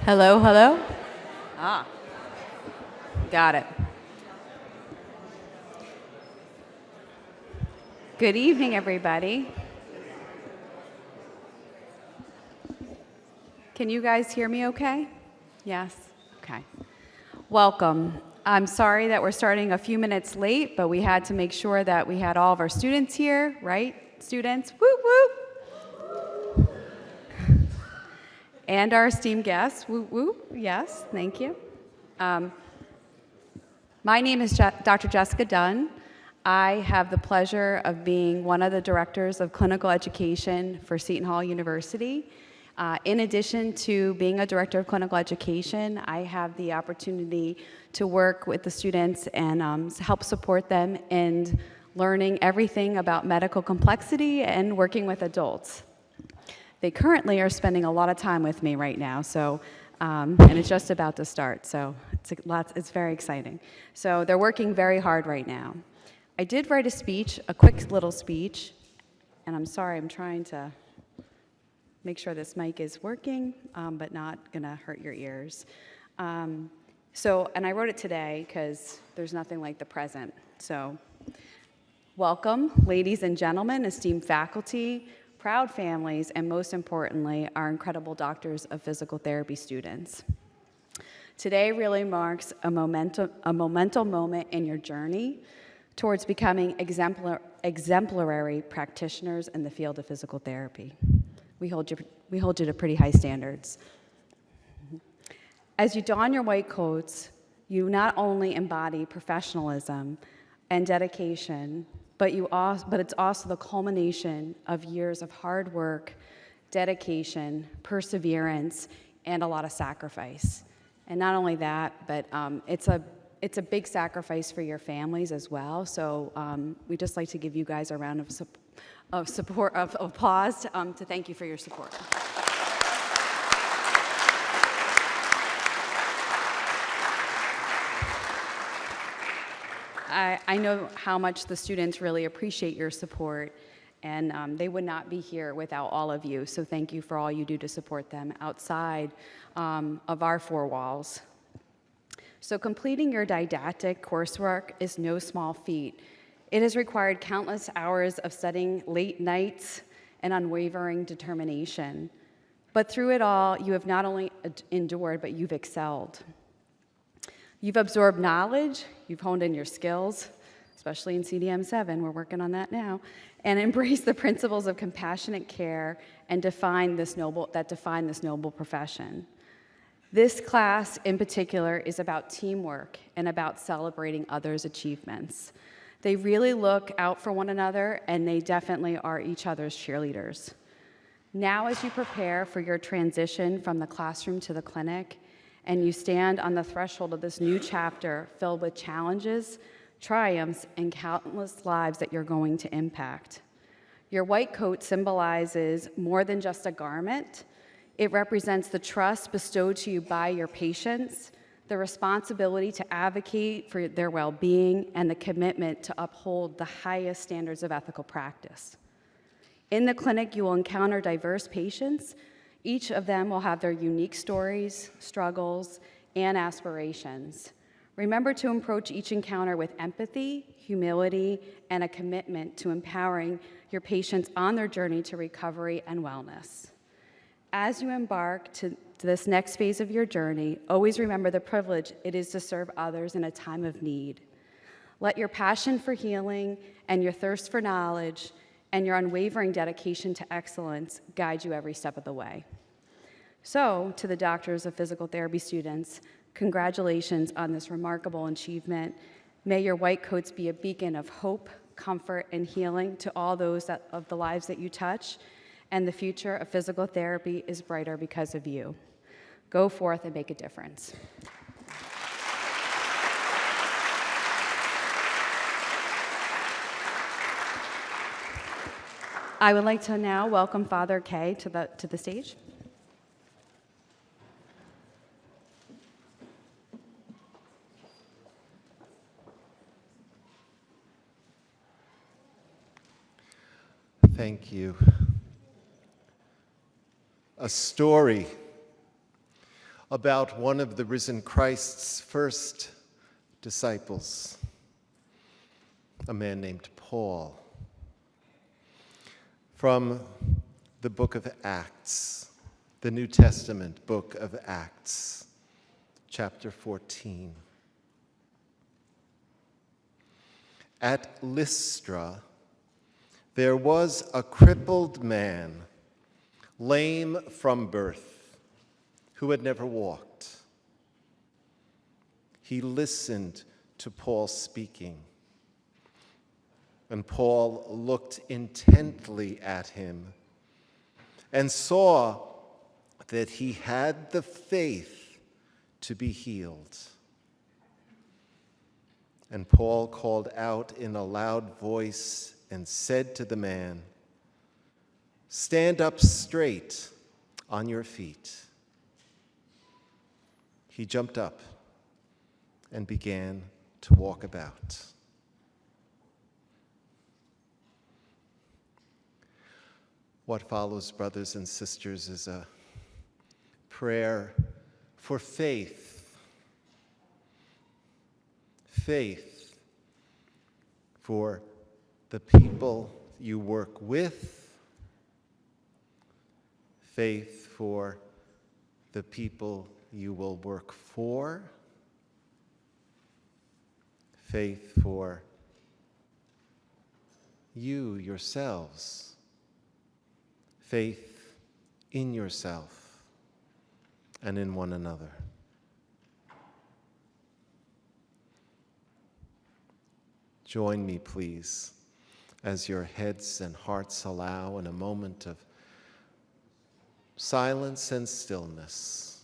Hello, hello? Ah, got it. Good evening, everybody. Can you guys hear me okay? Yes? Okay. Welcome. I'm sorry that we're starting a few minutes late, but we had to make sure that we had all of our students here, right? Students, whoop, whoop. And our esteemed guests, whoop, whoop. Yes, thank you. My name is Dr. Jessica Dunn. I have the pleasure of being one of the directors of clinical education for Seton Hall University. In addition to being a director of clinical education, I have the opportunity to work with the students and help support them in learning everything about medical complexity and working with adults. They currently are spending a lot of time with me right now, so and it's just about to start, so it's very exciting. So they're working very hard right now. I did write a speech, a quick little speech, and I'm sorry, I'm trying to make sure this mic is working, but not gonna hurt your ears. And I wrote it today because there's nothing like the present. So, welcome, ladies and gentlemen, esteemed faculty, proud families, and most importantly, our incredible doctors of physical therapy students. Today really marks a monumental moment in your journey towards becoming exemplary practitioners in the field of physical therapy. We hold you to pretty high standards. As you don your white coats, you not only embody professionalism and dedication, but it's also the culmination of years of hard work, dedication, perseverance, and a lot of sacrifice. And not only that, but it's a big sacrifice for your families as well. So we just like to give you guys a round of applause to thank you for your support. I know how much the students really appreciate your support, and they would not be here without all of you. So thank you for all you do to support them outside of our four walls. So completing your didactic coursework is no small feat. It has required countless hours of studying, late nights, and unwavering determination. But through it all, you have not only endured, but you've excelled. You've absorbed knowledge, you've honed in your skills, especially in CDM7, we're working on that now, and embraced the principles of compassionate care and define this noble profession. This class in particular is about teamwork and about celebrating others' achievements. They really look out for one another, and they definitely are each other's cheerleaders. Now, as you prepare for your transition from the classroom to the clinic, and you stand on the threshold of this new chapter filled with challenges, triumphs, and countless lives that you're going to impact. Your white coat symbolizes more than just a garment. It represents the trust bestowed to you by your patients, the responsibility to advocate for their well-being, and the commitment to uphold the highest standards of ethical practice. In the clinic, you will encounter diverse patients. Each of them will have their unique stories, struggles, and aspirations. Remember to approach each encounter with empathy, humility, and a commitment to empowering your patients on their journey to recovery and wellness. As you embark to this next phase of your journey, always remember the privilege it is to serve others in a time of need. Let your passion for healing and your thirst for knowledge and your unwavering dedication to excellence guide you every step of the way. So, to the doctors of physical therapy students, congratulations on this remarkable achievement. May your white coats be a beacon of hope, comfort, and healing to all those of the lives that you touch, and the future of physical therapy is brighter because of you. Go forth and make a difference. I would like to now welcome Father Kay to the stage. Thank you. A story about one of the risen Christ's first disciples, a man named Paul. From the book of Acts, the New Testament book of Acts, chapter 14. At Lystra, there was a crippled man, lame from birth, who had never walked. He listened to Paul speaking, and Paul looked intently at him and saw that he had the faith to be healed. And Paul called out in a loud voice and said to the man, "Stand up straight on your feet." He jumped up and began to walk about. What follows, brothers and sisters, is a prayer for faith. Faith for the people you work with, faith for the people you will work for, faith for you yourselves, faith in yourself and in one another. Join me, please, as your heads and hearts allow, in a moment of silence and stillness,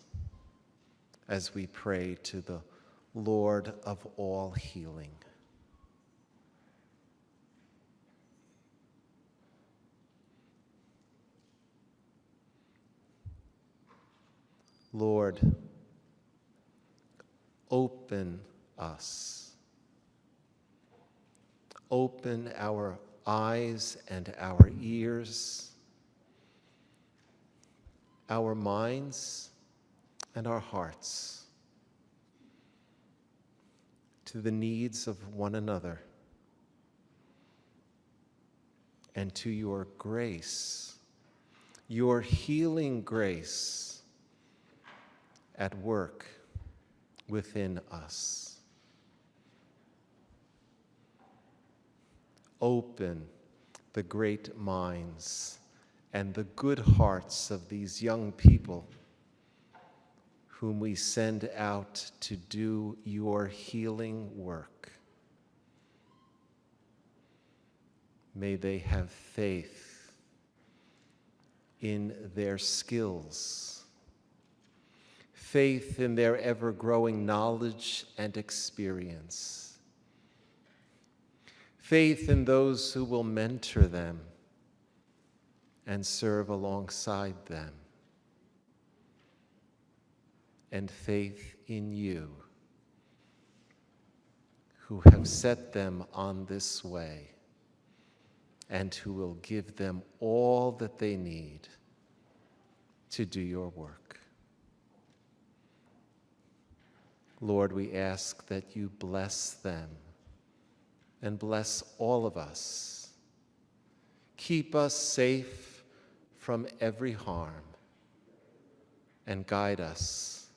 as we pray to the Lord of all healing. Lord, open us. Open our eyes and our ears, our minds and our hearts to the needs of one another and to your grace, your healing grace at work within us. Open the great minds and the good hearts of these young people whom we send out to do your healing work. May they have faith in their skills, faith in their ever-growing knowledge and experience, faith in those who will mentor them and serve alongside them, and faith in you, who have set them on this way and who will give them all that they need to do your work. Lord, we ask that you bless them and bless all of us. Keep us safe from every harm and guide us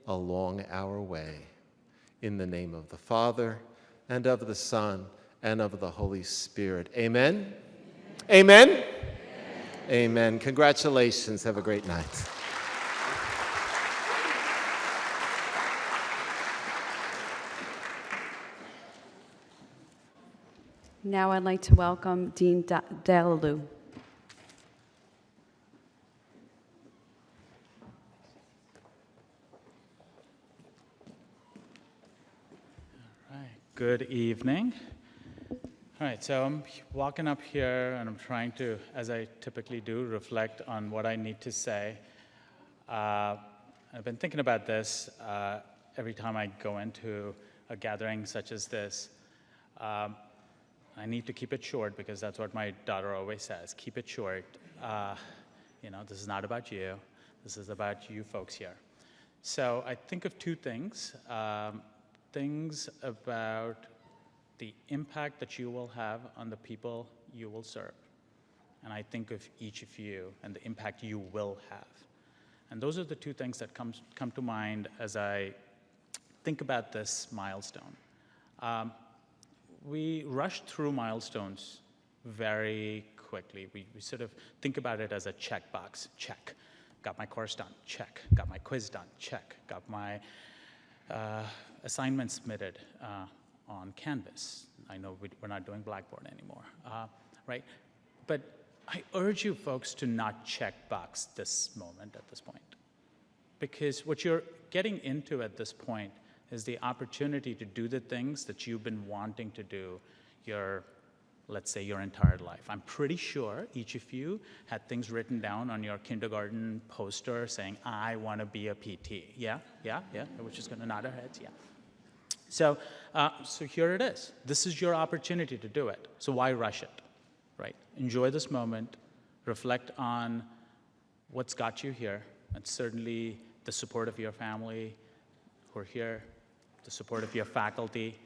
along our way. In the name of the Father, and of the Son, and of the Holy Spirit. Amen? Amen? Amen. Amen. Congratulations. Have a great night. Now I'd like to welcome Dean Delalu. Good evening. All right, so I'm walking up here and I'm trying to, as I typically do, reflect on what I need to say. I've been thinking about this every time I go into a gathering such as this. I need to keep it short because that's what my daughter always says, keep it short. This is not about you. This is about you folks here. So I think of two things. Things about the impact that you will have on the people you will serve. And I think of each of you and the impact you will have. And those are the two things that come to mind as I think about this milestone. We rush through milestones very quickly. We sort of think about it as a checkbox. Check. Got my course done. Check. Got my quiz done. Check. Got my assignment submitted on Canvas. I know we're not doing Blackboard anymore, right? But I urge you folks to not check box this moment at this point. Because what you're getting into at this point is the opportunity to do the things that you've been wanting to do let's say your entire life. I'm pretty sure each of you had things written down on your kindergarten poster saying, I want to be a PT. Yeah? We're just going to nod our heads, yeah. So here it is. This is your opportunity to do it. So why rush it, right? Enjoy this moment. Reflect on what's got you here, and certainly the support of your family who are here, the support of your faculty.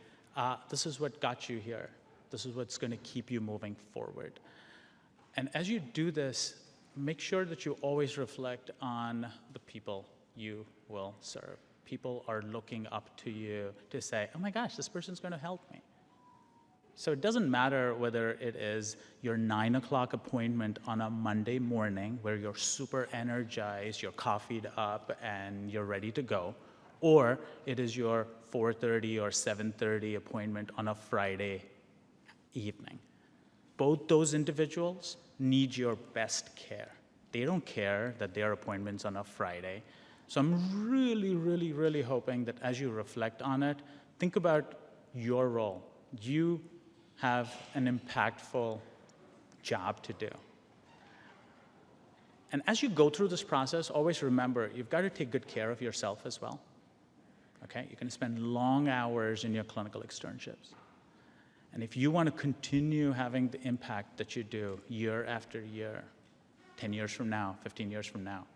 This is what got you here. This is what's going to keep you moving forward. And as you do this, make sure that you always reflect on the people you will serve. People are looking up to you to say, oh my gosh, this person's going to help me. So it doesn't matter whether it is your 9 o'clock appointment on a Monday morning where you're super energized, you're coffeeed up, and you're ready to go, or it is your 4:30 or 7:30 appointment on a Friday evening. Both those individuals need your best care. They don't care that their appointment's on a Friday. So I'm really, really, really hoping that as you reflect on it, think about your role. You have an impactful job to do. And as you go through this process, always remember, you've got to take good care of yourself as well. Okay? You're going to spend long hours in your clinical externships. And if you want to continue having the impact that you do year after year, 10 years from now, 15 years from now,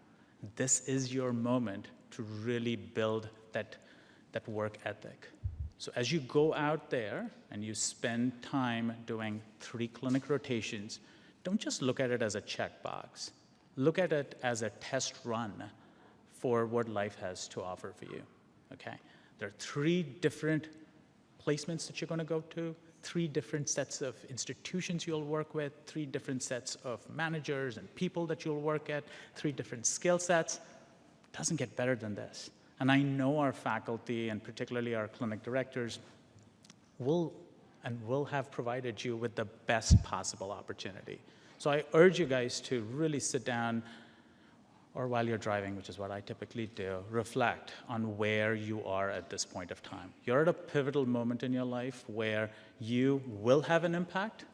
this is your moment to really build that work ethic. So as you go out there and you spend time doing 3 clinic rotations, don't just look at it as a checkbox. Look at it as a test run for what life has to offer for you, okay? There are 3 different placements that you're going to go to, 3 different sets of institutions you'll work with, 3 different sets of managers and people that you'll work at, 3 different skill sets. It doesn't get better than this. And I know our faculty, and particularly our clinic directors, will have provided you with the best possible opportunity. So I urge you guys to really sit down, or while you're driving, which is what I typically do, reflect on where you are at this point of time. You're at a pivotal moment in your life where you will have an impact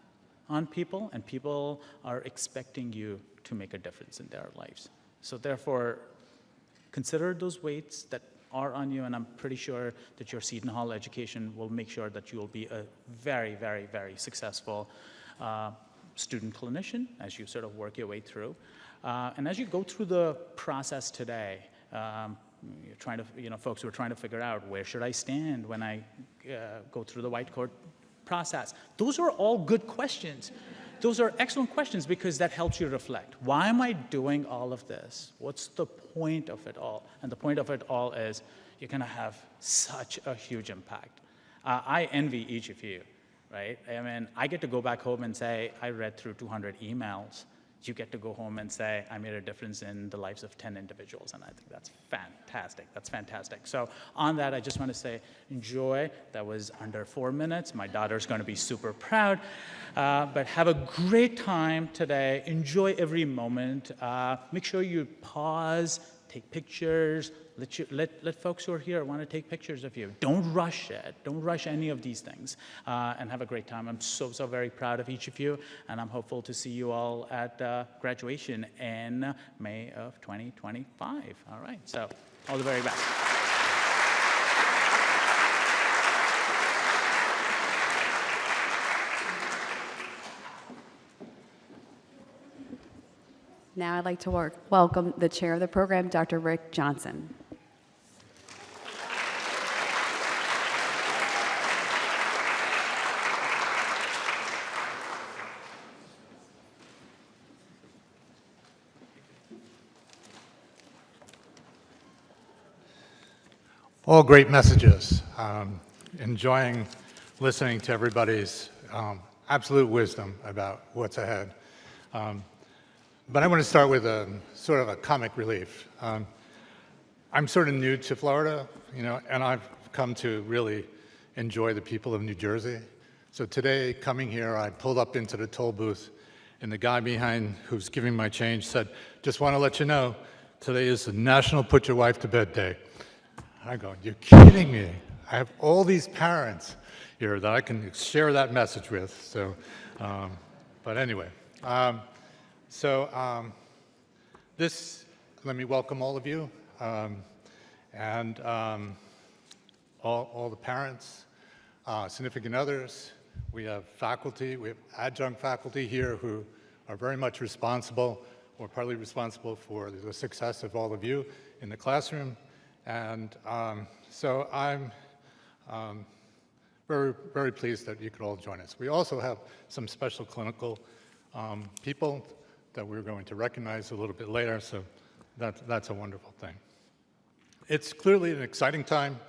on people, and people are expecting you to make a difference in their lives. So therefore, consider those weights that are on you, and I'm pretty sure that your Seton Hall education will make sure that you will be a very, very, very successful student clinician as you sort of work your way through. And as you go through the process today, you're trying to, folks who are trying to figure out where should I stand when I go through the white coat process. Those are all good questions. Those are excellent questions because that helps you reflect. Why am I doing all of this? What's the point of it all? And the point of it all is you're going to have such a huge impact. I envy each of you, right? I mean, I get to go back home and say, I read through 200 emails. You get to go home and say, I made a difference in the lives of 10 individuals, and I think that's fantastic. That's fantastic. So on that, I just want to say, enjoy. That was under 4 minutes. My daughter's going to be super proud. But have a great time today. Enjoy every moment. Make sure you pause, take pictures. Let folks who are here want to take pictures of you. Don't rush it. Don't rush any of these things. And have a great time. I'm so very proud of each of you, and I'm hopeful to see you all at graduation in May of 2025. All right, so all the very best. Now I'd like to welcome the chair of the program, Dr. Rick Johnson. All great messages. Enjoying listening to everybody's absolute wisdom about what's ahead. But I want to start with a sort of a comic relief. I'm sort of new to Florida, and I've come to really enjoy the people of New Jersey. So today, coming here, I pulled up into the toll booth, and the guy behind who's giving my change said, "Just want to let you know, today is the National Put Your Wife to Bed Day." I go, "You're kidding me. I have all these parents here that I can share that message with." So, but anyway, let me welcome all of you, and all the parents, significant others. We have faculty, we have adjunct faculty here who are very much responsible, or partly responsible for the success of all of you in the classroom. And so I'm very, very pleased that you could all join us. We also have some special clinical people that we're going to recognize a little bit later, so that's a wonderful thing. It's clearly an exciting time.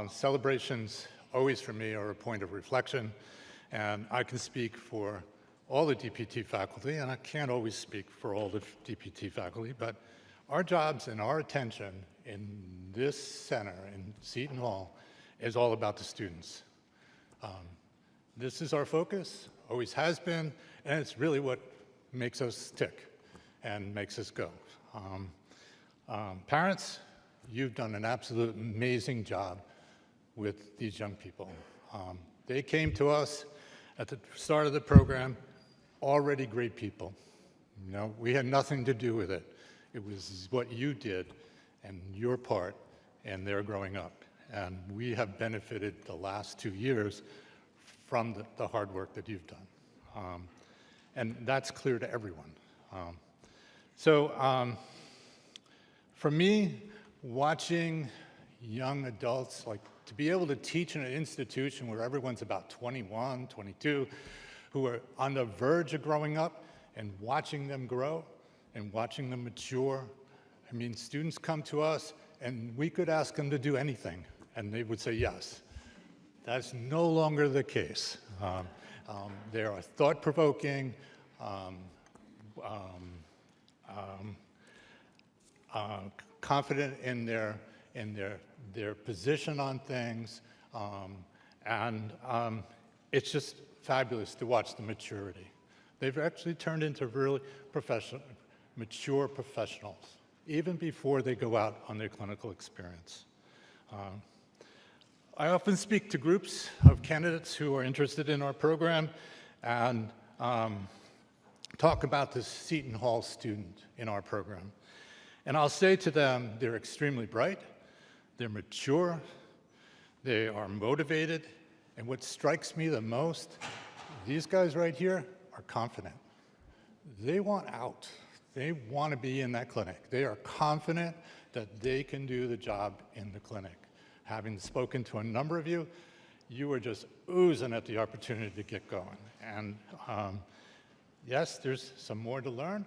Celebrations always for me are a point of reflection, and I can speak for all the DPT faculty, and I can't always speak for all the DPT faculty, but our jobs and our attention in this center, in Seton Hall, is all about the students. This is our focus, always has been, and it's really what makes us tick and makes us go. Parents, you've done an absolute amazing job with these young people. They came to us at the start of the program, already great people. We had nothing to do with it. It was what you did and your part in their growing up. And we have benefited the last 2 years from the hard work that you've done. And that's clear to everyone. For me, watching young adults, like to be able to teach in an institution where everyone's about 21, 22, who are on the verge of growing up, and watching them grow and watching them mature. I mean, students come to us and we could ask them to do anything and they would say yes. That's no longer the case. They are thought-provoking, confident in their position on things, and it's just fabulous to watch the maturity. They've actually turned into really mature professionals, even before they go out on their clinical experience. I often speak to groups of candidates who are interested in our program and talk about the Seton Hall student in our program. And I'll say to them, they're extremely bright, they're mature, they are motivated, and what strikes me the most, these guys right here are confident. They want out. They want to be in that clinic. They are confident that they can do the job in the clinic. Having spoken to a number of you, you are just oozing at the opportunity to get going. And yes, there's some more to learn,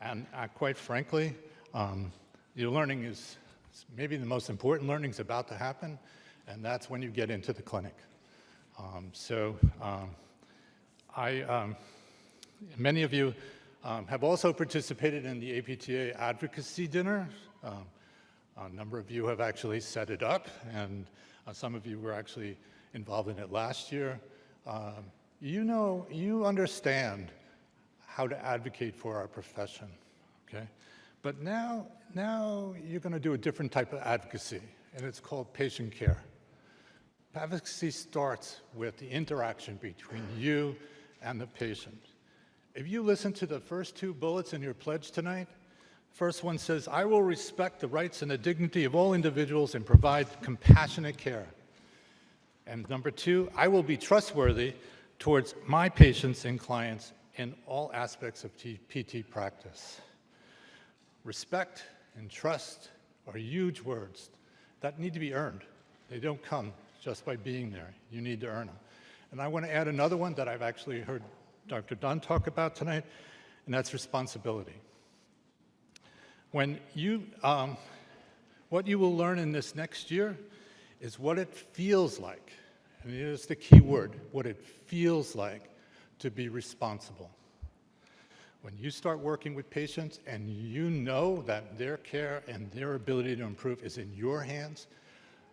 and quite frankly, your learning is maybe the most important learning is about to happen, and that's when you get into the clinic. Many of you have also participated in the APTA Advocacy Dinner. A number of you have actually set it up, and some of you were actually involved in it last year. You understand how to advocate for our profession, okay? But now you're going to do a different type of advocacy, and it's called patient care. Advocacy starts with the interaction between you and the patient. If you listen to the first 2 bullets in your pledge tonight, the first one says, "I will respect the rights and the dignity of all individuals and provide compassionate care." And number 2, "I will be trustworthy towards my patients and clients in all aspects of PT practice." Respect and trust are huge words that need to be earned. They don't come just by being there. You need to earn them. And I want to add another one that I've actually heard Dr. Dunn talk about tonight, and that's responsibility. When What you will learn in this next year is what it feels like, and here's the key word, what it feels like to be responsible. When you start working with patients and you know that their care and their ability to improve is in your hands,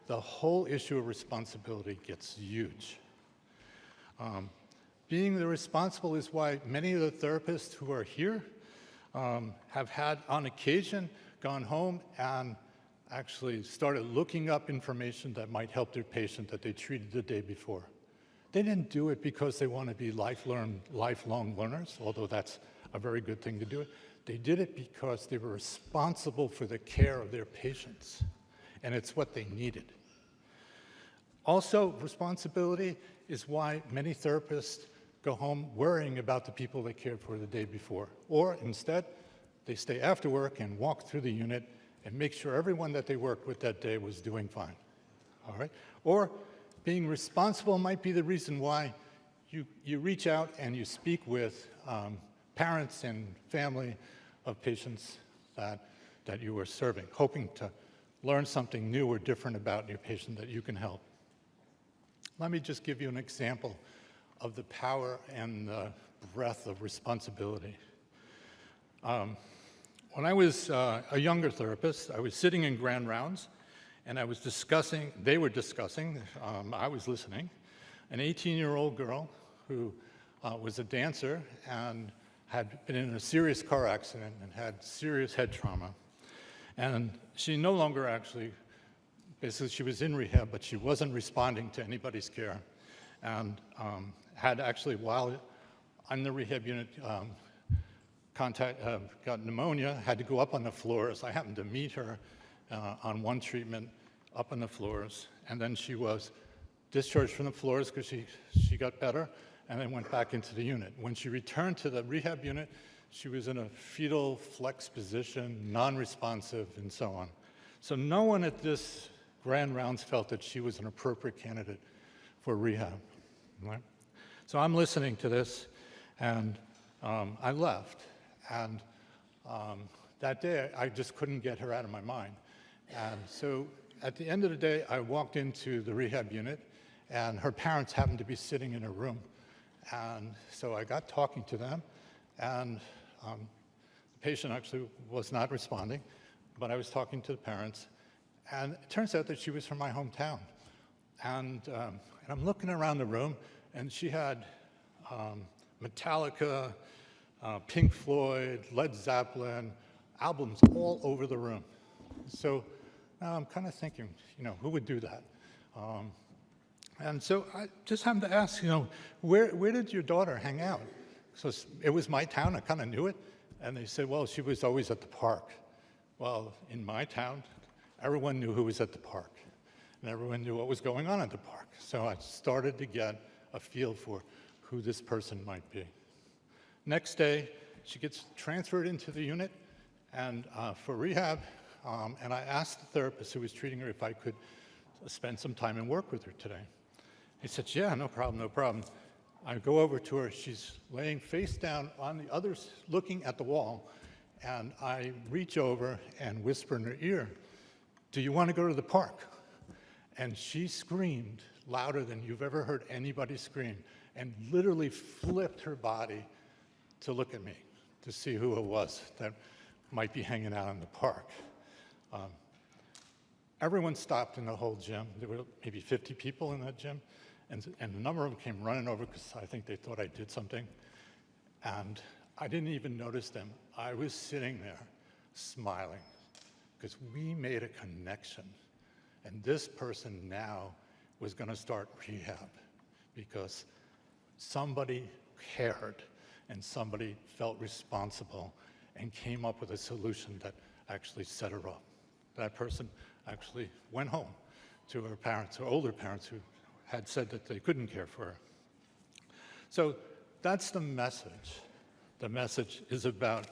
the whole issue of responsibility gets huge. Being the responsible is why many of the therapists who are here have had, on occasion, gone home and actually started looking up information that might help their patient that they treated the day before. They didn't do it because they want to be lifelong learners, although that's a very good thing to do it. They did it because they were responsible for the care of their patients, and it's what they needed. Also, responsibility is why many therapists go home worrying about the people they cared for the day before, or instead, they stay after work and walk through the unit and make sure everyone that they worked with that day was doing fine, all right? Or being responsible might be the reason why you reach out and you speak with parents and family of patients that you are serving, hoping to learn something new or different about your patient that you can help. Let me just give you an example of the power and the breadth of responsibility. When I was a younger therapist, I was sitting in grand rounds, and I was discussing, I was listening, an 18-year-old girl who was a dancer and had been in a serious car accident and had serious head trauma. And she no longer actually, basically she was in rehab, but she wasn't responding to anybody's care. And had actually, while on the rehab unit, got pneumonia, had to go up on the floors. I happened to meet her on one treatment up on the floors, and then she was discharged from the floors because she got better, and then went back into the unit. When she returned to the rehab unit, she was in a fetal flex position, non-responsive, and so on. So no one at this grand rounds felt that she was an appropriate candidate for rehab, right? So I'm listening to this, and I left. And that day, I just couldn't get her out of my mind. And so at the end of the day, I walked into the rehab unit, and her parents happened to be sitting in a room. And so I got talking to them, and the patient actually was not responding, but I was talking to the parents. And it turns out that she was from my hometown. And I'm looking around the room, and she had Metallica, Pink Floyd, Led Zeppelin, albums all over the room. So now I'm kind of thinking, who would do that? And so I just happened to ask, where did your daughter hang out? So it was my town, I kind of knew it. And they said, well, she was always at the park. Well, in my town, everyone knew who was at the park. And everyone knew what was going on at the park. So I started to get a feel for who this person might be. Next day, she gets transferred into the unit and for rehab, and I asked the therapist who was treating her if I could spend some time and work with her today. He said, yeah, no problem, no problem. I go over to her, she's laying face down on the others, looking at the wall, and I reach over and whisper in her ear, do you want to go to the park? And she screamed louder than you've ever heard anybody scream, and literally flipped her body to look at me, to see who it was that might be hanging out in the park. Everyone stopped in the whole gym. There were maybe 50 people in that gym, and a number of them came running over because I think they thought I did something. And I didn't even notice them. I was sitting there smiling because we made a connection. And this person now was going to start rehab because somebody cared and somebody felt responsible and came up with a solution that actually set her up. That person actually went home to her parents, her older parents, who had said that they couldn't care for her. So that's the message. The message is about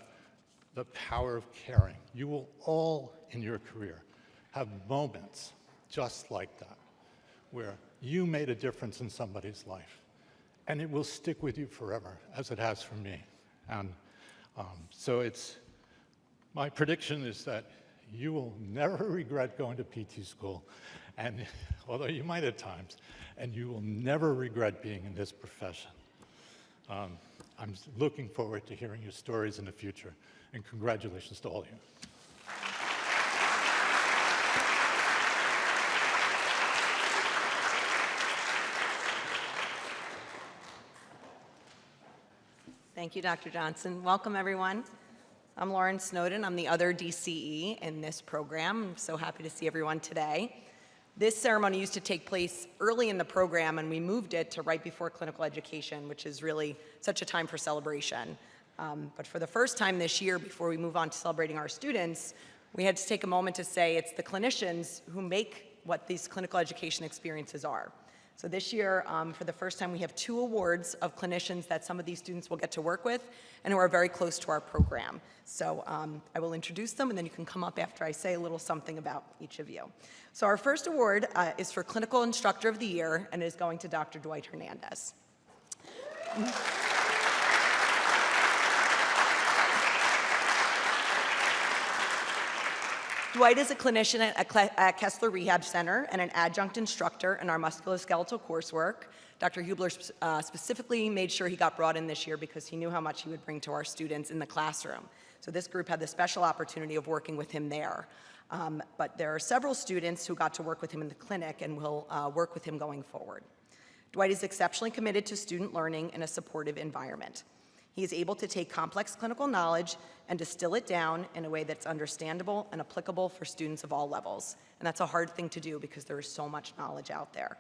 the power of caring. You will all in your career have moments just like that, where you made a difference in somebody's life. And it will stick with you forever, as it has for me. And so my prediction is that You will never regret going to PT school, and although you might at times, and you will never regret being in this profession. I'm looking forward to hearing your stories in the future, and congratulations to all of you. Thank you, Dr. Johnson. Welcome, everyone. I'm Lauren Snowden. I'm the other DCE in this program. I'm so happy to see everyone today. This ceremony used to take place early in the program, and we moved it to right before clinical education, which is really such a time for celebration. But for the first time this year, before we move on to celebrating our students, we had to take a moment to say it's the clinicians who make what these clinical education experiences are. So this year, for the first time, we have 2 awards of clinicians that some of these students will get to work with and who are very close to our program. So I will introduce them, and then you can come up after I say a little something about each of you. So our first award is for Clinical Instructor of the Year, and is going to Dr. Dwight Hernandez. Dwight is a clinician at Kessler Rehab Center and an adjunct instructor in our musculoskeletal coursework. Dr. Hubler specifically made sure he got brought in this year because he knew how much he would bring to our students in the classroom. So this group had the special opportunity of working with him there. But there are several students who got to work with him in the clinic and will work with him going forward. Dwight is exceptionally committed to student learning in a supportive environment. He is able to take complex clinical knowledge and distill it down in a way that's understandable and applicable for students of all levels. And that's a hard thing to do because there is so much knowledge out there.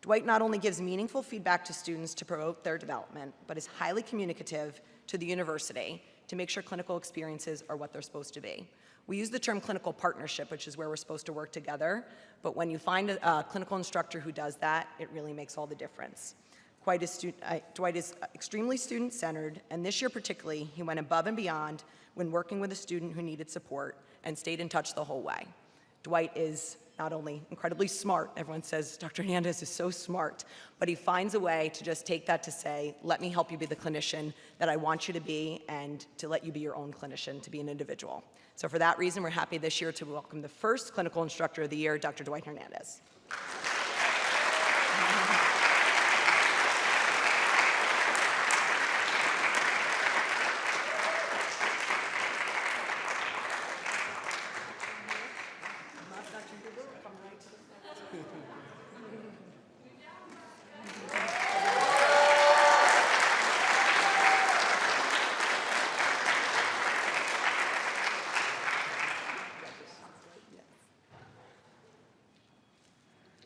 Dwight not only gives meaningful feedback to students to promote their development, but is highly communicative to the university to make sure clinical experiences are what they're supposed to be. We use the term clinical partnership, which is where we're supposed to work together, but when you find a clinical instructor who does that, it really makes all the difference. Dwight is extremely student-centered, and this year particularly, he went above and beyond when working with a student who needed support and stayed in touch the whole way. Dwight is not only incredibly smart, everyone says Dr. Hernandez is so smart, but he finds a way to just take that to say, let me help you be the clinician that I want you to be and to let you be your own clinician, to be an individual. So for that reason, we're happy this year to welcome the first Clinical Instructor of the Year, Dr. Dwight Hernandez.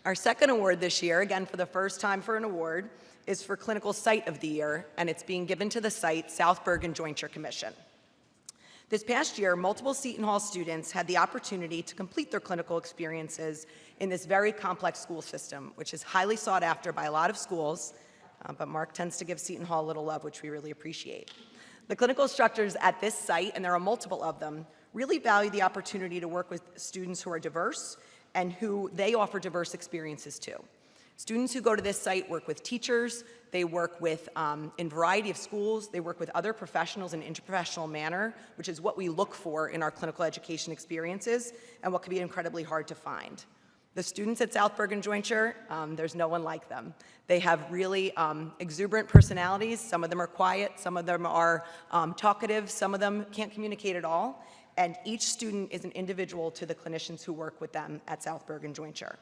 Our second award this year, again for the first time for an award, is for Clinical Site of the Year, and it's being given to the site South Bergen Jointure Commission. This past year, multiple Seton Hall students had the opportunity to complete their clinical experiences in this very complex school system, which is highly sought after by a lot of schools, but Mark tends to give Seton Hall a little love, which we really appreciate. The clinical instructors at this site, and there are multiple of them, really value the opportunity to work with students who are diverse and who they offer diverse experiences to. Students who go to this site work with teachers, they work with, in a variety of schools, they work with other professionals in an interprofessional manner, which is what we look for in our clinical education experiences and what can be incredibly hard to find. The students at South Bergen Jointure, there's no one like them. They have really exuberant personalities. Some of them are quiet, some of them are talkative, some of them can't communicate at all. And each student is an individual to the clinicians who work with them at South Bergen Jointure.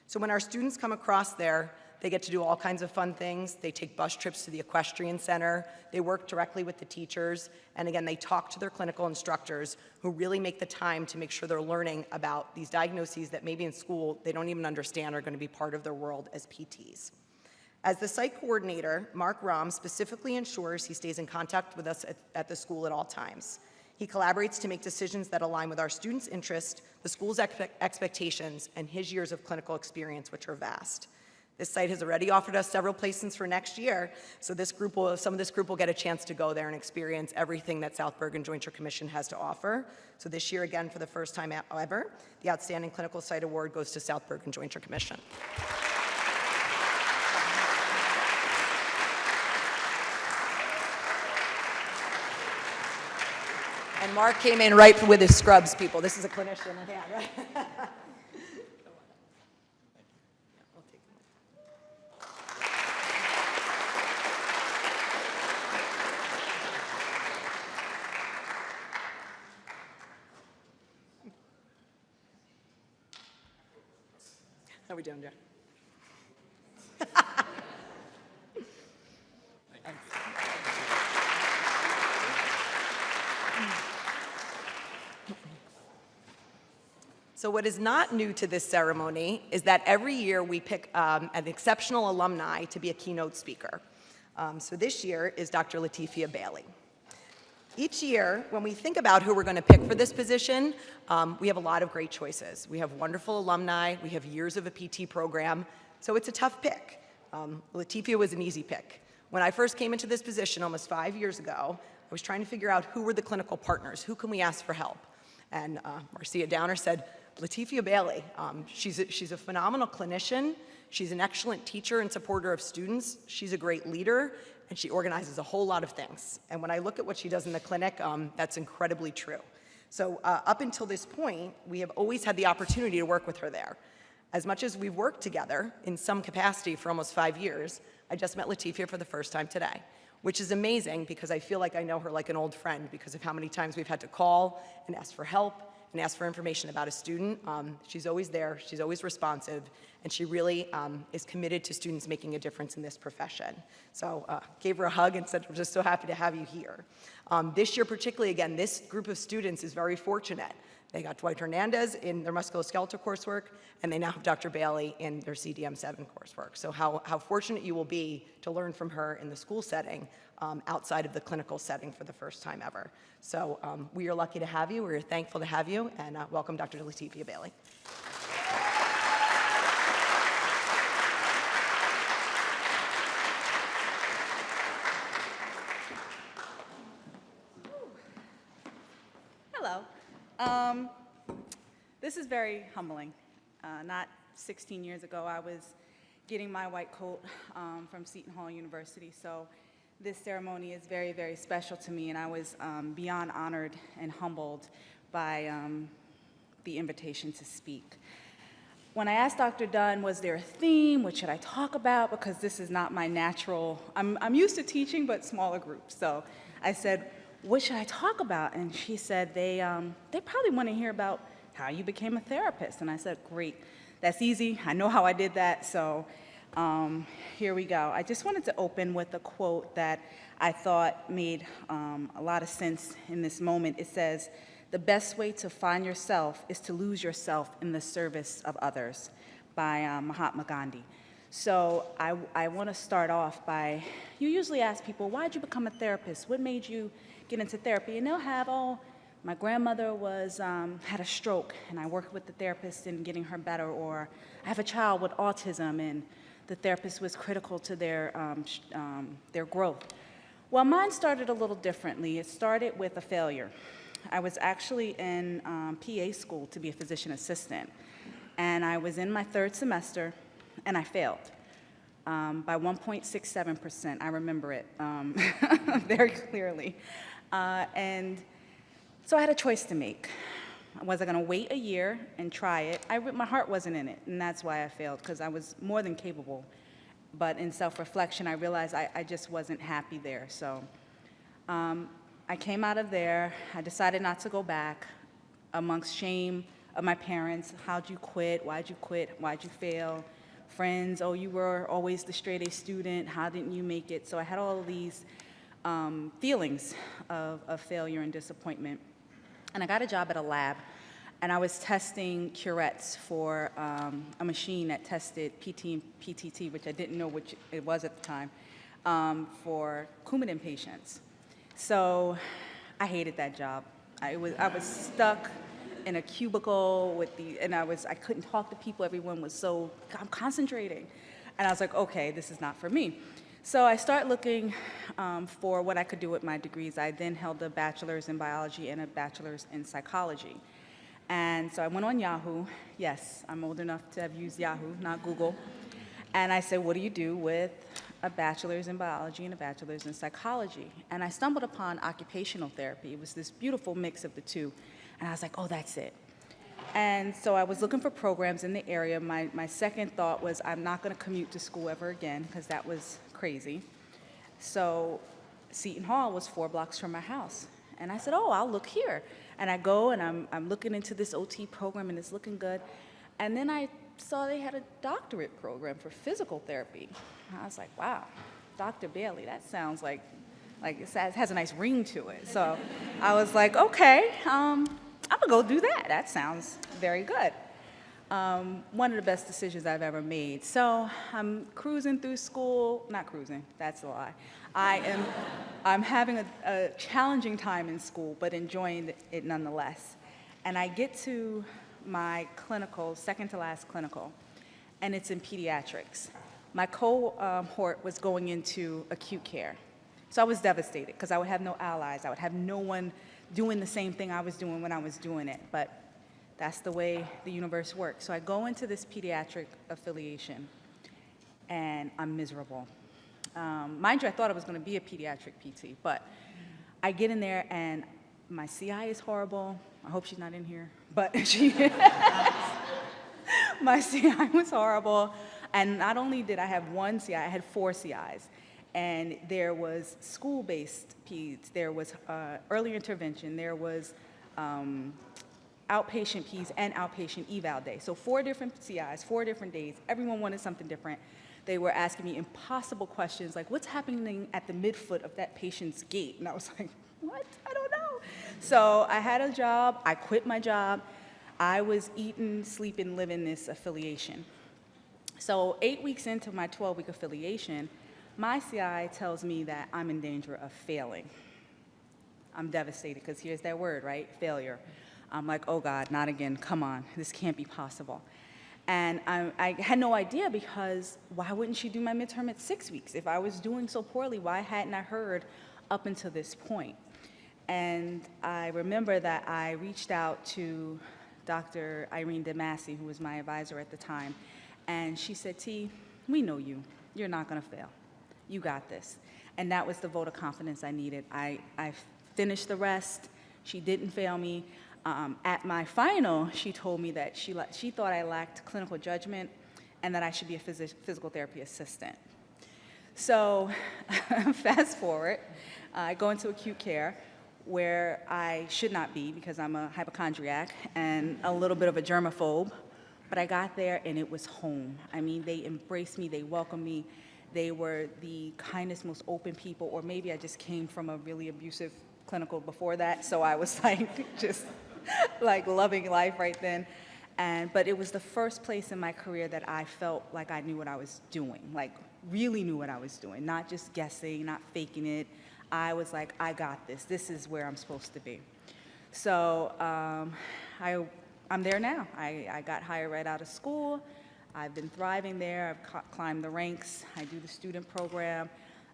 So when our students come across there, they get to do all kinds of fun things. They take bus trips to the equestrian center. They work directly with the teachers. And again, they talk to their clinical instructors who really make the time to make sure they're learning about these diagnoses that maybe in school they don't even understand are going to be part of their world as PTs. As the site coordinator, Mark Rahm specifically ensures he stays in contact with us at the school at all times. He collaborates to make decisions that align with our students' interests, the school's expectations, and his years of clinical experience, which are vast. This site has already offered us several placements for next year, so some of this group will get a chance to go there and experience everything that South Bergen Jointure Commission has to offer. So this year, again, for the first time ever, the Outstanding Clinical Site Award goes to South Bergen Jointure Commission. And Mark came in right with his scrubs, people. This is a clinician. Yeah, right? How are we doing, Jeff? So what is not new to this ceremony is that every year we pick an exceptional alumni to be a keynote speaker. So this year is Dr. Latifia Bailey. Each year, when we think about who we're going to pick for this position, we have a lot of great choices. We have wonderful alumni, we have years of a PT program, so it's a tough pick. Latifia was an easy pick. When I first came into this position almost 5 years ago, I was trying to figure out who were the clinical partners, who can we ask for help? And Marcia Downer said, Latifia Bailey. She's a phenomenal clinician. She's an excellent teacher and supporter of students. She's a great leader, and she organizes a whole lot of things. And when I look at what she does in the clinic, that's incredibly true. So up until this point, we have always had the opportunity to work with her there. As much as we've worked together in some capacity for almost 5 years, I just met Latifia for the first time today, which is amazing because I feel like I know her like an old friend because of how many times we've had to call and ask for help and ask for information about a student. She's always there, she's always responsive, and she really is committed to students making a difference in this profession. So gave her a hug and said, we're just so happy to have you here. This year particularly, again, this group of students is very fortunate. They got Dwight Hernandez in their musculoskeletal coursework, and they now have Dr. Bailey in their CDM7 coursework. So how fortunate you will be to learn from her in the school setting outside of the clinical setting for the first time ever. So we are lucky to have you, we're thankful to have you, and welcome Dr. Latifia Bailey. Hello. This is very humbling. Not 16 years ago, I was getting my white coat from Seton Hall University, so this ceremony is very, very special to me, and I was beyond honored and humbled by the invitation to speak. When I asked Dr. Dunn, was there a theme, what should I talk about, because this is not my natural, I'm used to teaching, but smaller groups, so I said, what should I talk about? And she said, they probably want to hear about how you became a therapist. And I said, great, that's easy. I know how I did that, so here we go. I just wanted to open with a quote that I thought made a lot of sense in this moment. It says, the best way to find yourself is to lose yourself in the service of others, by Mahatma Gandhi. So I want to start off by, you usually ask people, why did you become a therapist? What made you get into therapy? And they'll have, oh, my grandmother had a stroke, and I worked with the therapist in getting her better, or I have a child with autism, and the therapist was critical to their growth. Well, mine started a little differently. It started with a failure. I was actually in PA school to be a physician assistant, and I was in my 3rd semester, and I failed by 1.67%. I remember it very clearly. And so I had a choice to make. Was I going to wait a year and try it? My heart wasn't in it, and that's why I failed, because I was more than capable. But in self-reflection, I realized I just wasn't happy there. So I came out of there. I decided not to go back amongst shame of my parents. How'd you quit? Why'd you quit? Why'd you fail? Friends, oh, you were always the straight-A student. How didn't you make it? So I had all of these feelings of failure and disappointment. And I got a job at a lab, and I was testing curettes for a machine that tested PT and PTT, which I didn't know which it was at the time, for Coumadin patients. So I hated that job. I was stuck in a cubicle and I couldn't talk to people. Everyone was so, I'm concentrating. And I was like, okay, this is not for me. So I started looking for what I could do with my degrees. I then held a bachelor's in biology and a bachelor's in psychology. And so I went on Yahoo. Yes, I'm old enough to have used Yahoo, not Google. And I said, what do you do with a bachelor's in biology and a bachelor's in psychology. And I stumbled upon occupational therapy. It was this beautiful mix of the two. And I was like, oh, that's it. And so I was looking for programs in the area. My second thought was I'm not going to commute to school ever again because that was crazy. So Seton Hall was 4 blocks from my house. And I said, oh, I'll look here. And I go and I'm looking into this OT program and it's looking good. And then I saw they had a doctorate program for physical therapy. And I was like, wow, Dr. Bailey, that sounds like it has a nice ring to it. So I was like, okay, I'm gonna go do that. That sounds very good. One of the best decisions I've ever made. So I'm cruising through school, not cruising, that's a lie. I'm having a challenging time in school, but enjoying it nonetheless. And I get to my clinical, second to last clinical, and it's in pediatrics. My cohort was going into acute care. So I was devastated because I would have no allies. I would have no one doing the same thing I was doing when I was doing it. But that's the way the universe works. So I go into this pediatric affiliation, and I'm miserable. Mind you, I thought I was going to be a pediatric PT, but I get in there, and my CI is horrible. I hope she's not in here, but my CI was horrible. And not only did I have one CI, I had 4 CIs. And there was school-based peds, there was early intervention, there was outpatient peds and outpatient eval day. So 4 different CIs, 4 different days. Everyone wanted something different. They were asking me impossible questions like, what's happening at the midfoot of that patient's gait? And I was like, what? I don't know. So I had a job. I quit my job. I was eating, sleeping, living this affiliation. So 8 weeks into my 12-week affiliation, my CI tells me that I'm in danger of failing. I'm devastated because here's that word, right? Failure. I'm like, oh God, not again. Come on, this can't be possible. And I had no idea because why wouldn't she do my midterm at 6 weeks? If I was doing so poorly, why hadn't I heard up until this point? And I remember that I reached out to Dr. Irene DeMasi, who was my advisor at the time, and she said, T, we know you. You're not going to fail. You got this. And that was the vote of confidence I needed. I finished the rest. She didn't fail me. At my final, she told me that she thought I lacked clinical judgment and that I should be a physical therapy assistant. So fast forward, I go into acute care where I should not be because I'm a hypochondriac and a little bit of a germaphobe. But I got there and it was home. I mean, they embraced me, they welcomed me. They were the kindest, most open people, or maybe I just came from a really abusive clinical before that, so I was like, just like loving life right then. But it was the first place in my career that I felt like I knew what I was doing, like really knew what I was doing, not just guessing, not faking it. I was like, I got this. This is where I'm supposed to be. So I'm there now. I got hired right out of school. I've been thriving there. I've climbed the ranks. I do the student program.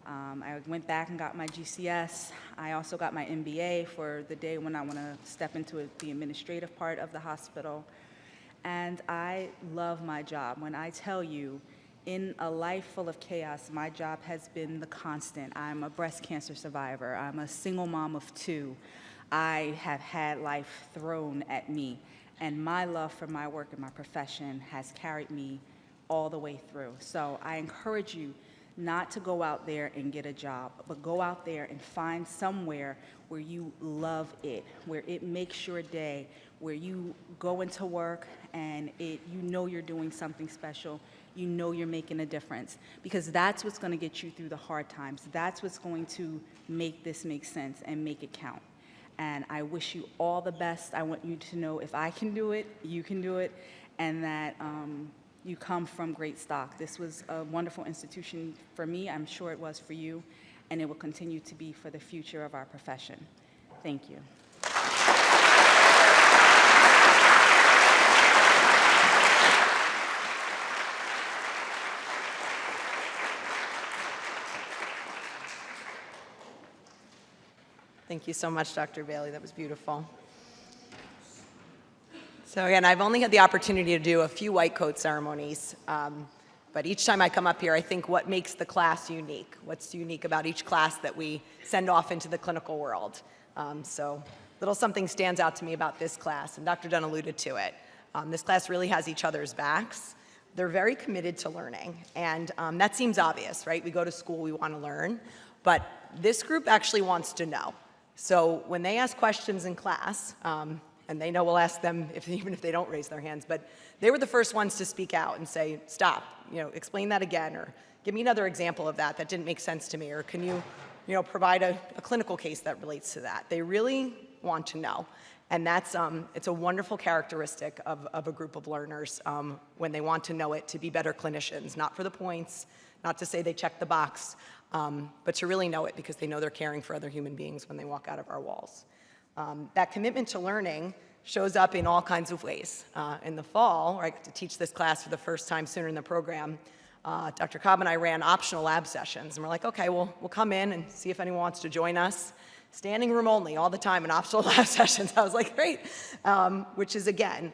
I went back and got my GCS. I also got my MBA for the day when I want to step into the administrative part of the hospital. And I love my job. When I tell you, in a life full of chaos, my job has been the constant. I'm a breast cancer survivor. I'm a single mom of 2. I have had life thrown at me. And my love for my work and my profession has carried me all the way through. So I encourage you not to go out there and get a job, but go out there and find somewhere where you love it, where it makes your day, where you go into work and you know you're doing something special, you know you're making a difference, because that's what's going to get you through the hard times. That's what's going to make this make sense and make it count. And I wish you all the best. I want you to know if I can do it, you can do it, and that you come from great stock. This was a wonderful institution for me. I'm sure it was for you, and it will continue to be for the future of our profession. Thank you. Thank you so much, Dr. Bailey. That was beautiful. So again, I've only had the opportunity to do a few white coat ceremonies, But each time I come up here, I think what makes the class unique, what's unique about each class that we send off into the clinical world. So little something stands out to me about this class, and Dr. Dunn alluded to it. This class really has each other's backs. They're very committed to learning, and that seems obvious, right? We go to school, we want to learn, but this group actually wants to know. So when they ask questions in class, and they know we'll ask them even if they don't raise their hands, but they were the first ones to speak out and say, stop, explain that again, or give me another example of that didn't make sense to me, or can you, provide a clinical case that relates to that. They really want to know. And that's, it's a wonderful characteristic of a group of learners when they want to know it to be better clinicians, not for the points, not to say they check the box, but to really know it because they know they're caring for other human beings when they walk out of our walls. That commitment to learning shows up in all kinds of ways. In the fall, where I get to teach this class for the first time sooner in the program, Dr. Cobb and I ran optional lab sessions, and we're like, okay, we'll come in and see if anyone wants to join us. Standing room only all the time in optional lab sessions. I was like, great, which is, again,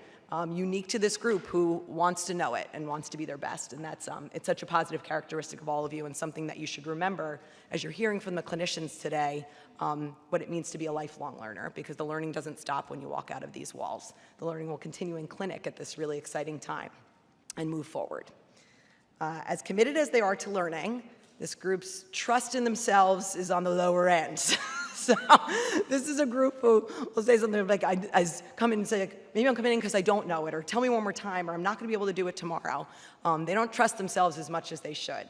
unique to this group who wants to know it and wants to be their best. And that's, it's such a positive characteristic of all of you and something that you should remember as you're hearing from the clinicians today what it means to be a lifelong learner, because the learning doesn't stop when you walk out of these walls. The learning will continue in clinic at this really exciting time and move forward. As committed as they are to learning, this group's trust in themselves is on the lower end. So this is a group who will say something like, I come in and say, like, maybe I'm coming in because I don't know it, or tell me one more time, or I'm not going to be able to do it tomorrow. They don't trust themselves as much as they should.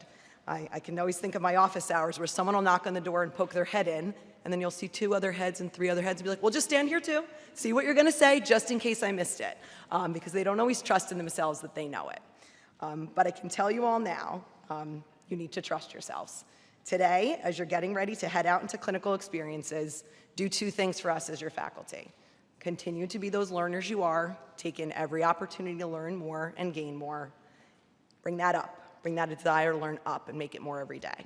I can always think of my office hours where someone will knock on the door and poke their head in, and then you'll see 2 other heads and 3 other heads and be like, well, just stand here too. See what you're going to say, just in case I missed it, because they don't always trust in themselves that they know it. But I can tell you all now, you need to trust yourselves. Today, as you're getting ready to head out into clinical experiences, do 2 things for us as your faculty. Continue to be those learners you are, take in every opportunity to learn more and gain more. Bring that up. Bring that desire to learn up and make it more every day.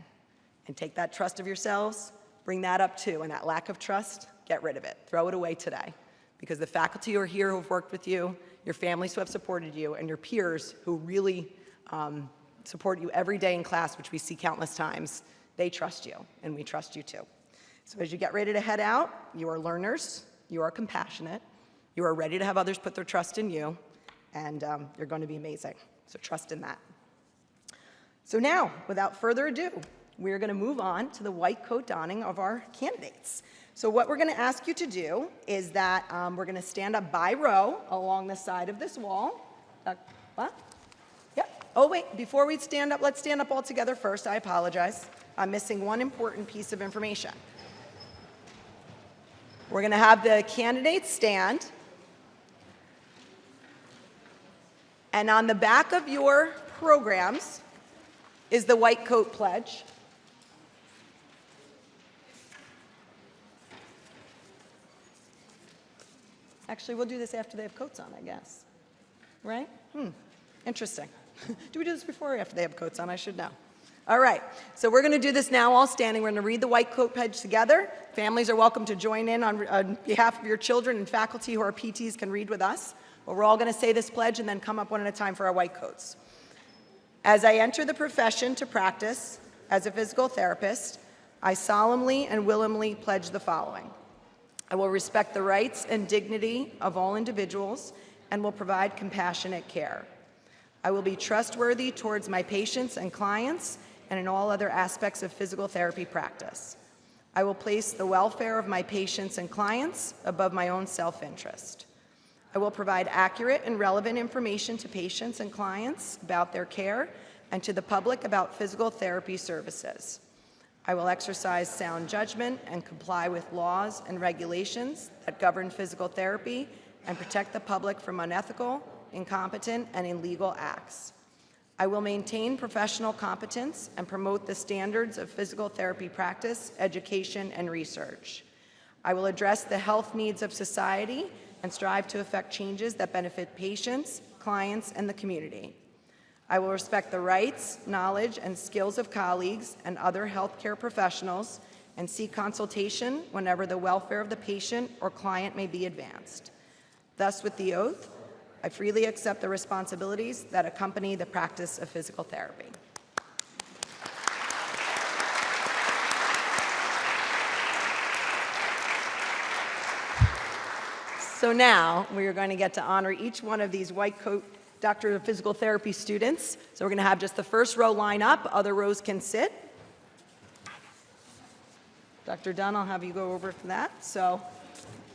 And take that trust of yourselves, bring that up too, and that lack of trust, get rid of it. Throw it away today. Because the faculty who are here who have worked with you, your families who have supported you, and your peers who really support you every day in class, which we see countless times, they trust you, and we trust you too. So as you get ready to head out, you are learners, you are compassionate, you are ready to have others put their trust in you, and you're going to be amazing. So trust in that. So now, without further ado, we're going to move on to the white coat donning of our candidates. So what we're going to ask you to do is that we're going to stand up by row along the side of this wall. What? Yep. Oh, wait, before we stand up, let's stand up all together first. I apologize. I'm missing one important piece of information. We're going to have the candidates stand. And on the back of your programs is the white coat pledge. Actually, we'll do this after they have coats on, I guess. Right? Interesting. Do we do this before or after they have coats on? I should know. All right, so we're going to do this now all standing. We're going to read the white coat pledge together. Families are welcome to join in on behalf of your children, and faculty who are PTs can read with us. But we're all going to say this pledge and then come up one at a time for our white coats. As I enter the profession to practice as a physical therapist, I solemnly and willingly pledge the following. I will respect the rights and dignity of all individuals and will provide compassionate care. I will be trustworthy towards my patients and clients and in all other aspects of physical therapy practice. I will place the welfare of my patients and clients above my own self-interest. I will provide accurate and relevant information to patients and clients about their care and to the public about physical therapy services. I will exercise sound judgment and comply with laws and regulations that govern physical therapy and protect the public from unethical, incompetent, and illegal acts. I will maintain professional competence and promote the standards of physical therapy practice, education, and research. I will address the health needs of society and strive to effect changes that benefit patients, clients, and the community. I will respect the rights, knowledge, and skills of colleagues and other healthcare professionals and seek consultation whenever the welfare of the patient or client may be advanced. Thus, with the oath, I freely accept the responsibilities that accompany the practice of physical therapy. So now we are going to get to honor each one of these white coat Doctor of Physical Therapy students. So we're going to have just the first row line up, other rows can sit. Dr. Dunn, I'll have you go over for that.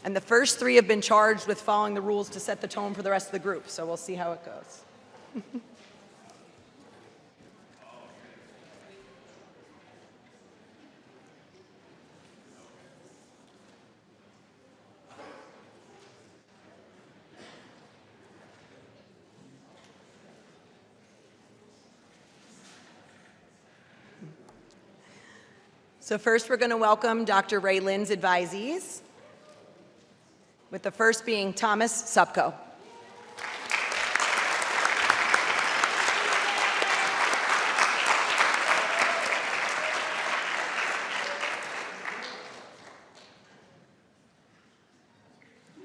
And the first three have been charged with following the rules to set the tone for the rest of the group, so we'll see how it goes. So first we're going to welcome Dr. Ray Lynn's advisees, with the first being Thomas Supko.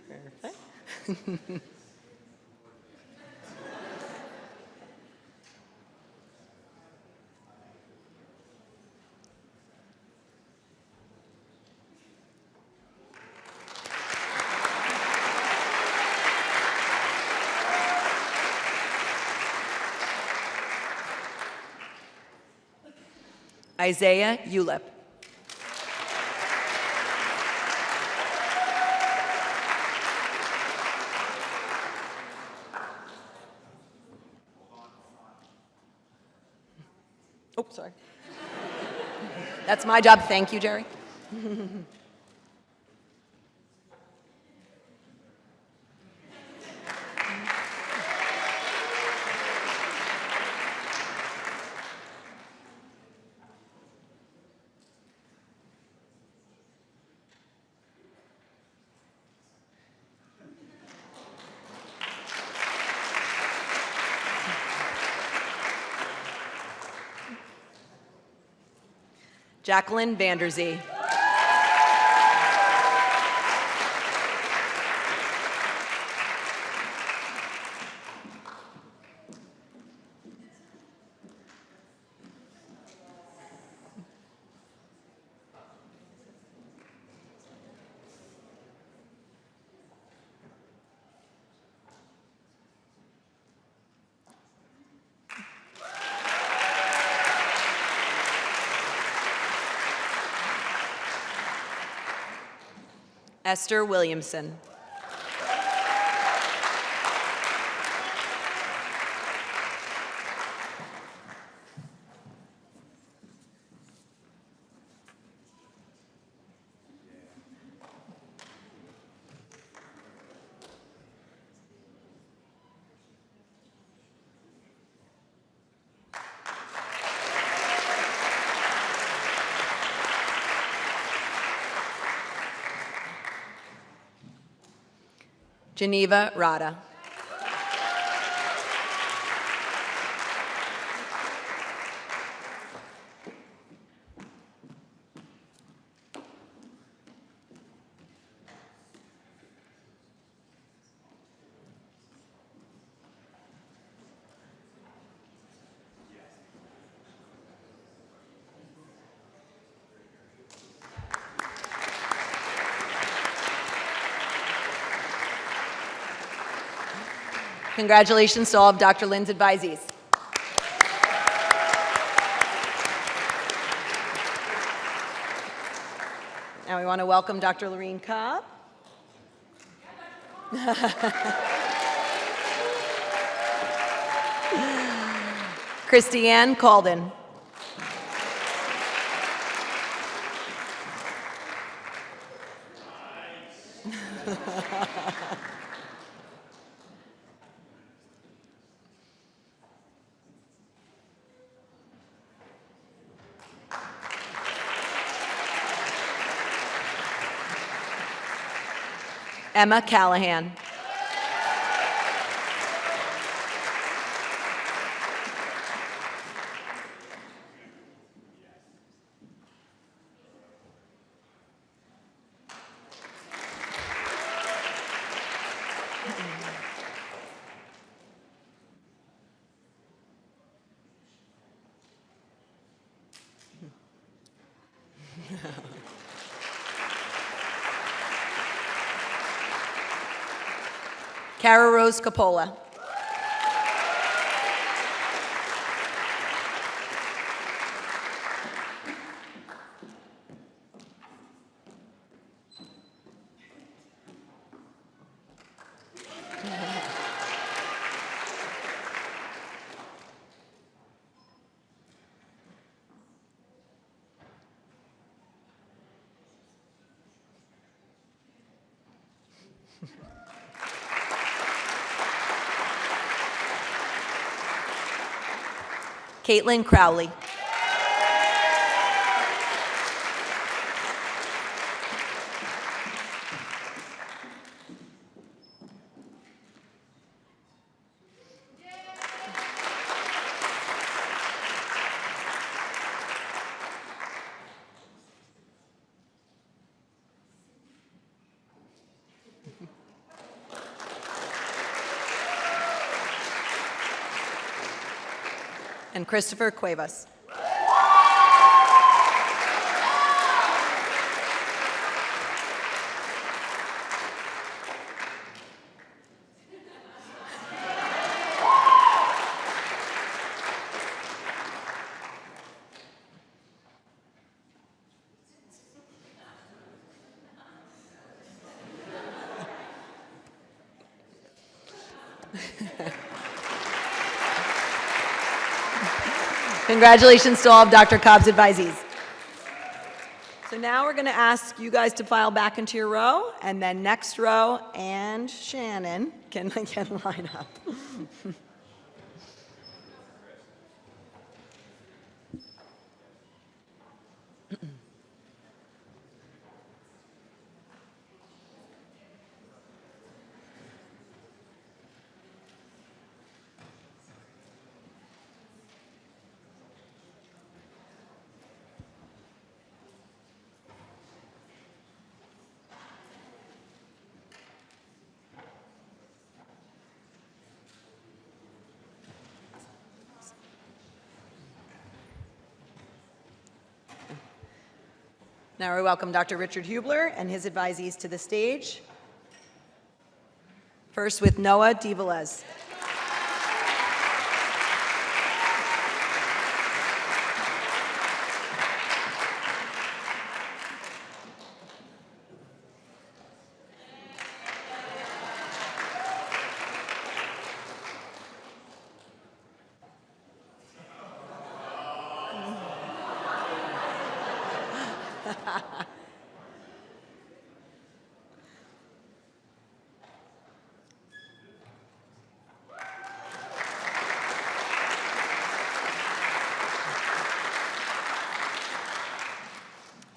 Perfect. Isaiah Ulip. Oh, sorry. That's my job. Thank you, Jerry. Jacqueline Vanderzee. Esther Williamson. Geneva Rada. Congratulations to all of Dr. Lynn's advisees. Now we want to welcome Dr. Lorene Cobb. Christiane Calden. Emma Callahan. Cara Rose Capola. Caitlin Crowley. And Christopher Cuevas. Congratulations to all of Dr. Cobb's advisees. So now we're going to ask you guys to file back into your row, and then next row and Shannon can line up. Now we welcome Dr. Richard Hubler and his advisees to the stage. First with Noah DeValez.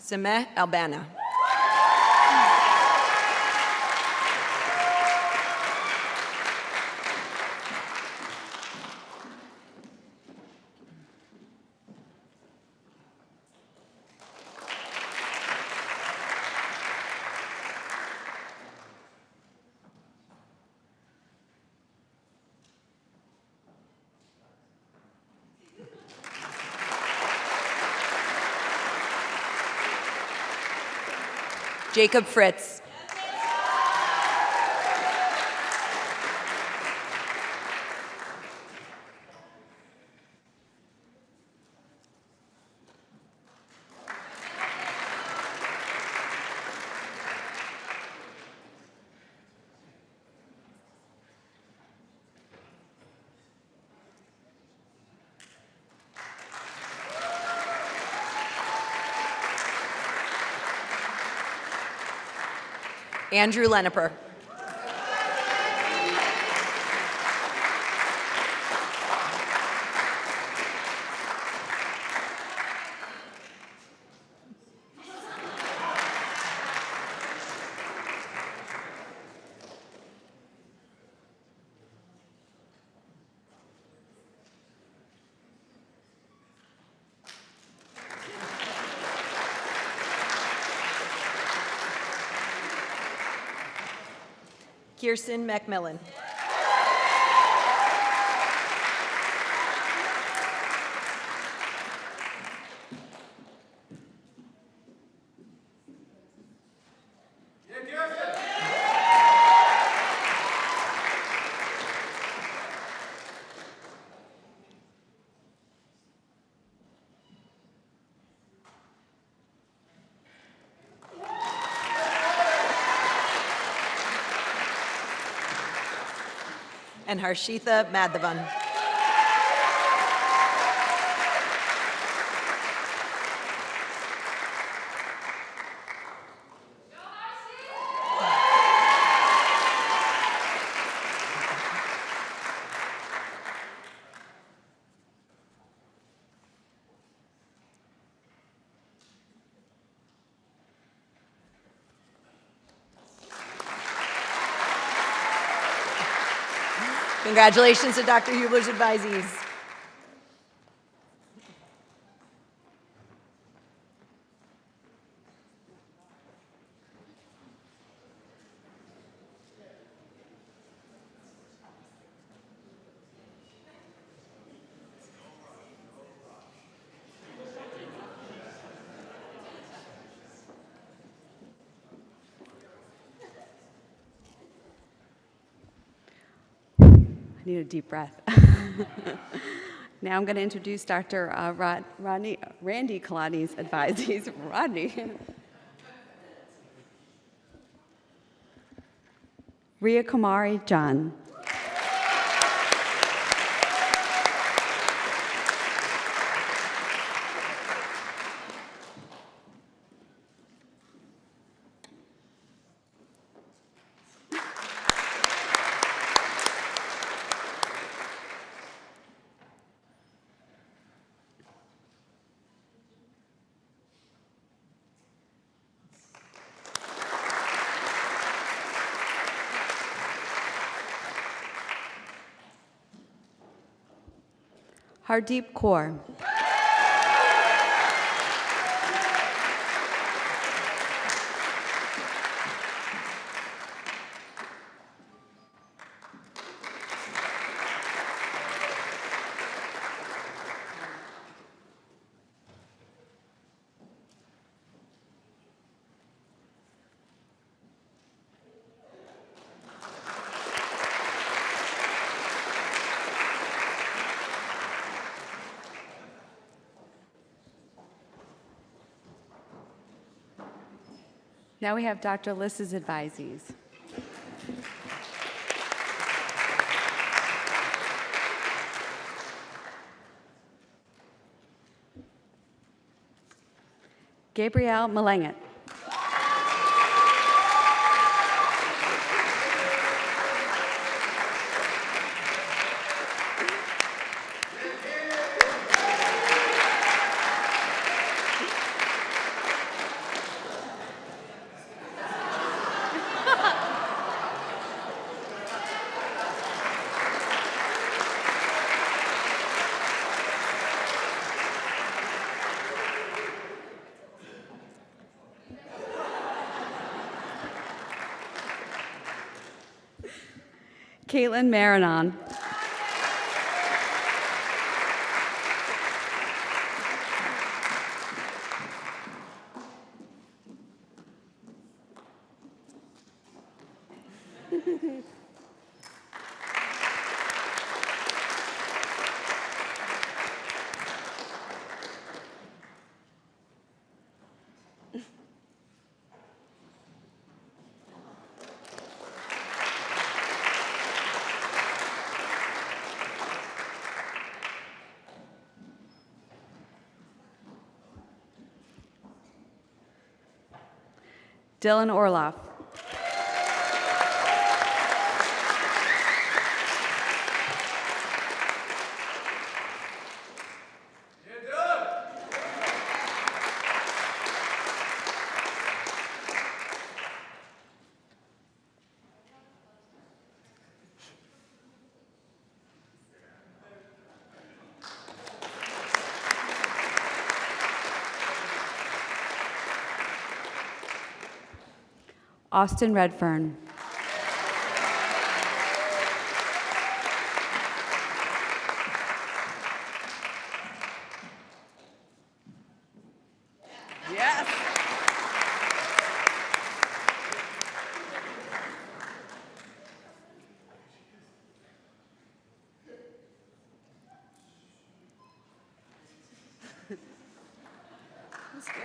Sameh Albana. Jacob Fritz. Andrew Leneper. Kirsten McMillan. and Harshitha Madhavan. Congratulations to Dr. Hubler's advisees. I need a deep breath. Now I'm going to introduce Dr. Randy Kalani's advisees. Rodney. Ria Kumari John. Hardeep Kaur. Now we have Dr. Liss's advisees. Gabrielle Malanget. Caitlin Marinon. Dylan Orloff. Austin Redfern. Yes. That's good.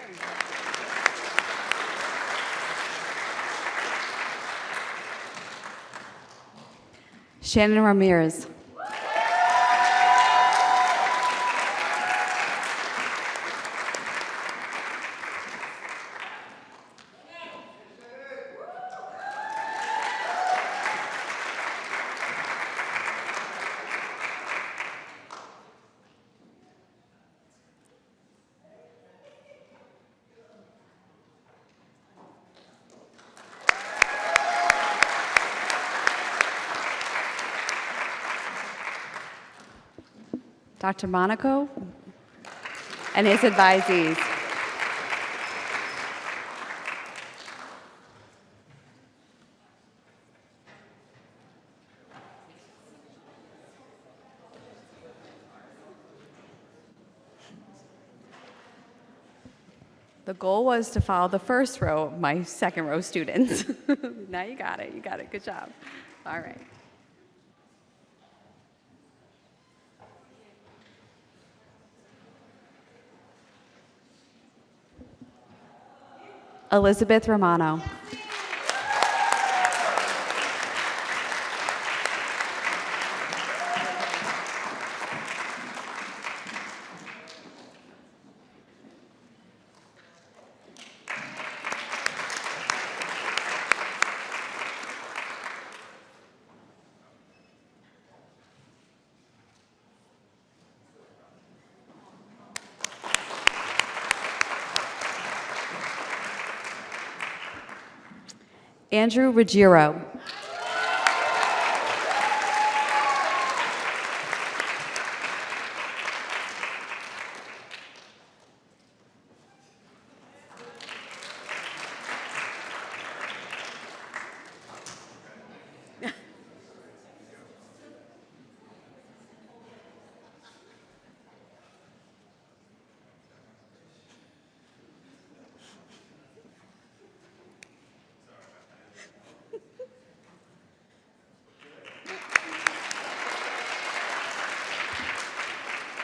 Shannon Ramirez. Dr. Monaco and his advisees. The goal was to follow the first row of my second row students. Now you got it, good job. All right. Elizabeth Romano. Andrew Ruggiero.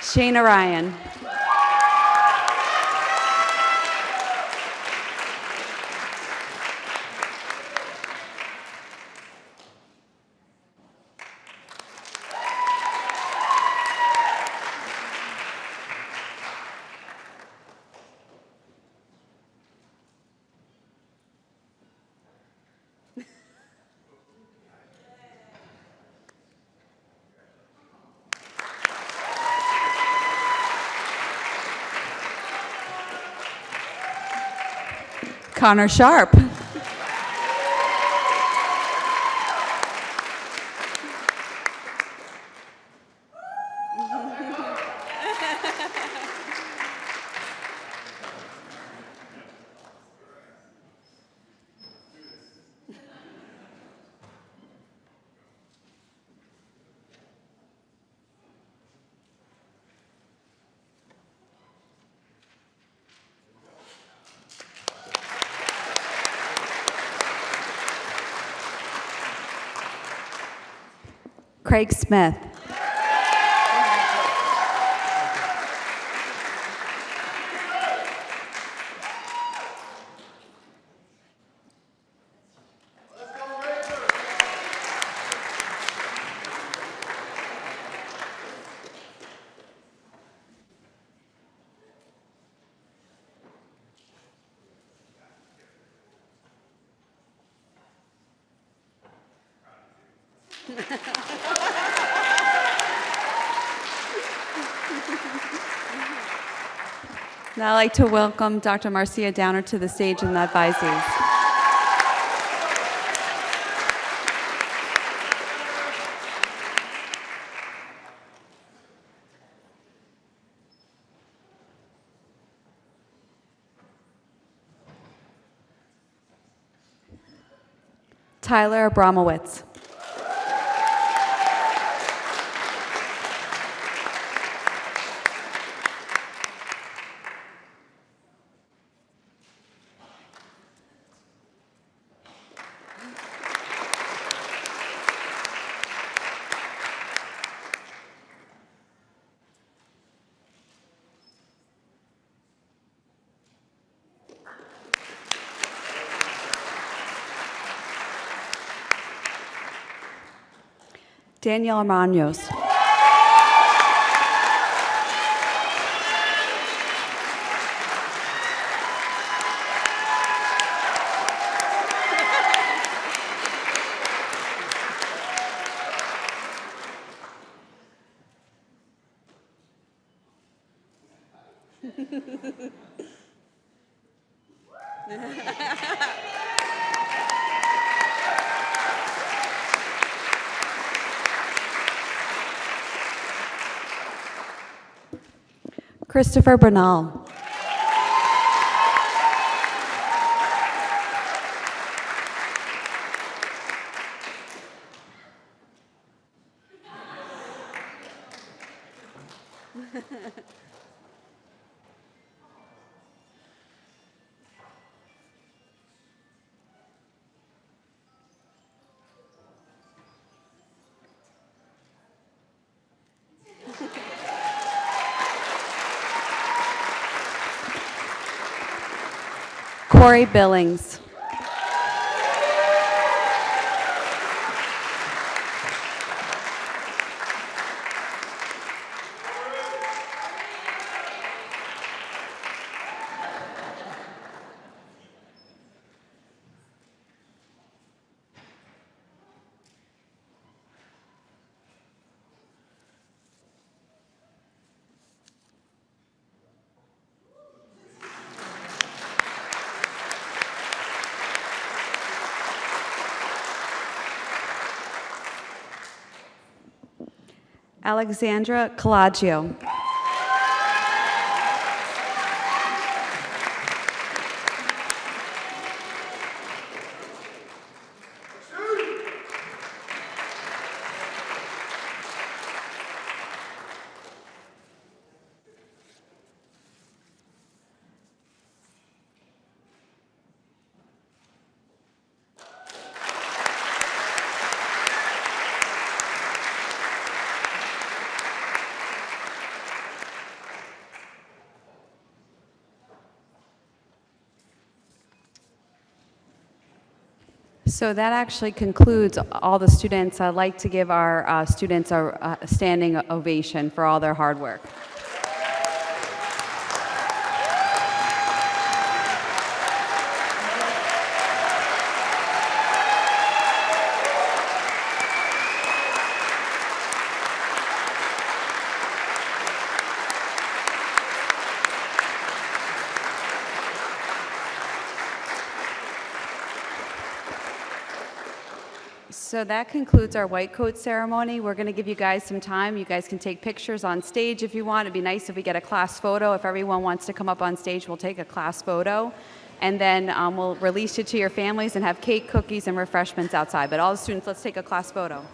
Shayna Ryan. Connor Sharp. Craig Smith. Now I'd like to welcome Dr. Marcia Downer to the stage and the advisees. Tyler Abramowitz. Danielle Armanos. Christopher Bernal. Corey Billings. Alexandra Calaggio. So that actually concludes all the students. I'd like to give our students a standing ovation for all their hard work. So that concludes our white coat ceremony. We're going to give you guys some time. You guys can take pictures on stage if you want. It'd be nice if we get a class photo. If everyone wants to come up on stage, we'll take a class photo. And then we'll release you to your families and have cake, cookies, and refreshments outside. But all the students, let's take a class photo.